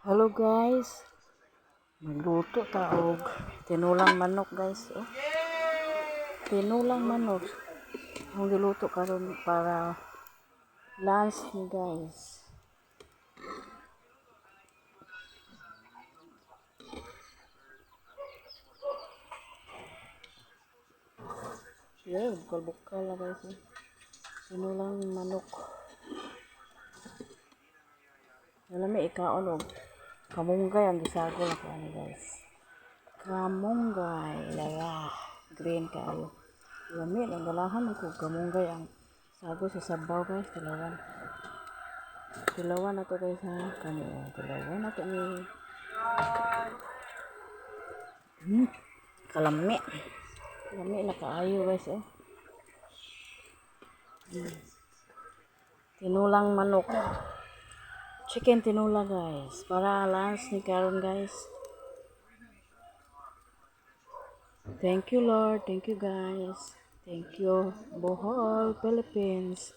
Hello guys, magluto ta og tinulang manok guys. Oh, tinulang manok. Ang giluto karon para lunch ni guys. Yeah, bukal-bukal na guys. Tinulang manok. Nalami ikaon og kamunggay ang gisagol ako ani guys. Kamunggay, lala, green kayo. Lami ang galahan ko kamunggay ang sagol sa sabaw guys, tilawan. Tilawan na to guys ha, kanina. Tilawan na to ni kalami. Kalami na kaayo guys oh. Tinulang manok. Chicken tinula guys. Para lunch ni karon guys. Thank you Lord. Thank you guys. Thank you Bohol, Philippines.